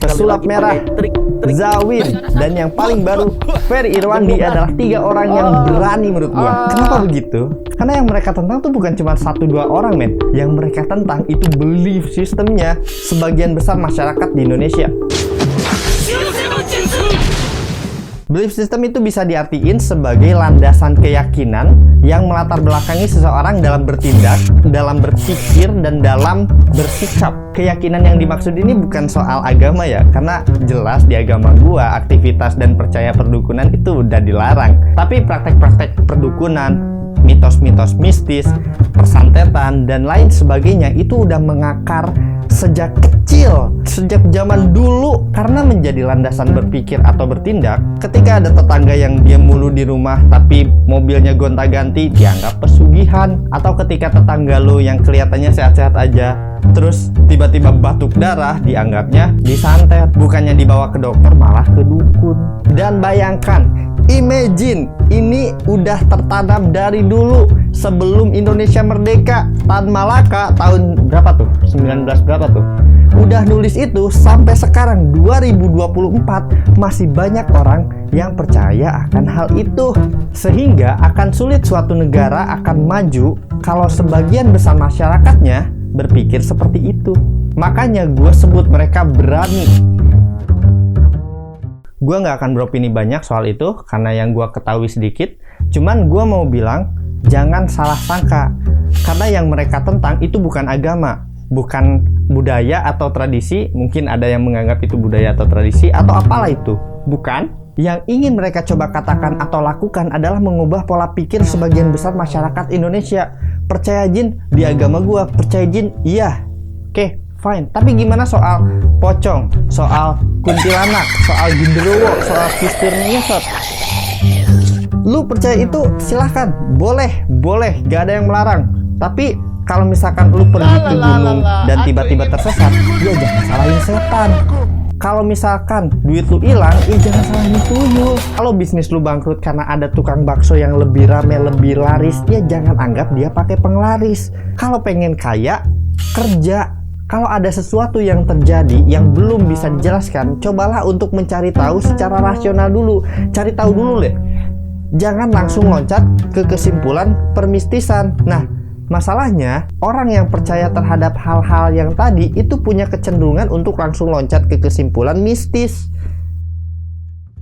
pesulap merah, Zawin, dan yang paling baru, Ferry Irwandi adalah 3 orang yang berani menurut gua. Kenapa begitu? Karena yang mereka tentang tuh bukan cuma 1-2 orang, men. Yang mereka tentang itu belief sistemnya sebagian besar masyarakat di Indonesia. Belief system itu bisa diartiin sebagai landasan keyakinan yang melatar belakangi seseorang dalam bertindak, dalam berpikir, dan dalam bersikap. Keyakinan yang dimaksud ini bukan soal agama ya, karena jelas di agama gua aktivitas dan percaya perdukunan itu udah dilarang. Tapi praktek-praktek perdukunan, mitos-mitos mistis, persantetan, dan lain sebagainya itu udah mengakar sejak kecil, sejak zaman dulu. Karena menjadi landasan berpikir atau bertindak, ketika ada tetangga yang diam mulu di rumah tapi mobilnya gonta-ganti, dianggap pesugihan. Atau ketika tetangga lo yang kelihatannya sehat-sehat aja terus tiba-tiba batuk darah, dianggapnya disantet. Bukannya dibawa ke dokter, malah ke dukun. Dan bayangkan, imagine, ini udah tertanam dari dulu sebelum Indonesia merdeka. Tan Malaka tahun berapa tuh? 19 berapa tuh? Udah nulis itu sampai sekarang 2024 masih banyak orang yang percaya akan hal itu. Sehingga akan sulit suatu negara akan maju kalau sebagian besar masyarakatnya berpikir seperti itu. Makanya gue sebut mereka berani. Gue nggak akan beropini banyak soal itu karena yang gue ketahui sedikit. Cuman gue mau bilang jangan salah sangka, karena yang mereka tentang itu bukan agama, bukan budaya atau tradisi. Mungkin ada yang menganggap itu budaya atau tradisi atau apalah itu. Bukan. Yang ingin mereka coba katakan atau lakukan adalah mengubah pola pikir sebagian besar masyarakat Indonesia. Percaya jin di agama gua, percaya jin iya, oke, fine. Tapi gimana soal pocong, soal kuntilanak, soal genderuwo, soal kistir nyesot? Lu percaya itu silahkan, boleh, gak ada yang melarang. Tapi kalau misalkan lu pergi ke gunung dan tiba-tiba tersesat, ya jangan salahin setan. Kalau misalkan duit lu hilang, ya jangan salahin tuyul. Kalau bisnis lu bangkrut karena ada tukang bakso yang lebih rame, lebih laris, ya jangan anggap dia pakai penglaris. Kalau pengen kaya, kerja. Kalau ada sesuatu yang terjadi yang belum bisa dijelaskan, cobalah untuk mencari tahu secara rasional dulu. Cari tahu dulu deh. Jangan langsung loncat ke kesimpulan permistisan. Nah, masalahnya, orang yang percaya terhadap hal-hal yang tadi itu punya kecenderungan untuk langsung loncat ke kesimpulan mistis.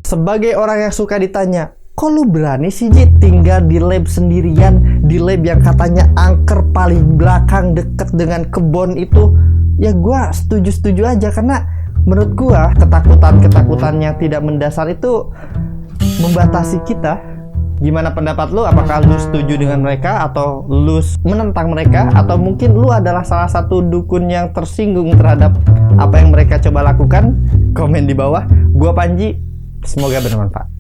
Sebagai orang yang suka ditanya, kok lu berani sih Jit tinggal di lab sendirian, di lab yang katanya angker paling belakang deket dengan kebon itu? Ya gua setuju-setuju aja, karena menurut gua ketakutan-ketakutan yang tidak mendasar itu membatasi kita. Gimana pendapat lu? Apakah lu setuju dengan mereka atau lu menentang mereka? Atau mungkin lu adalah salah satu dukun yang tersinggung terhadap apa yang mereka coba lakukan? Komen di bawah. Gua Panji, semoga bermanfaat.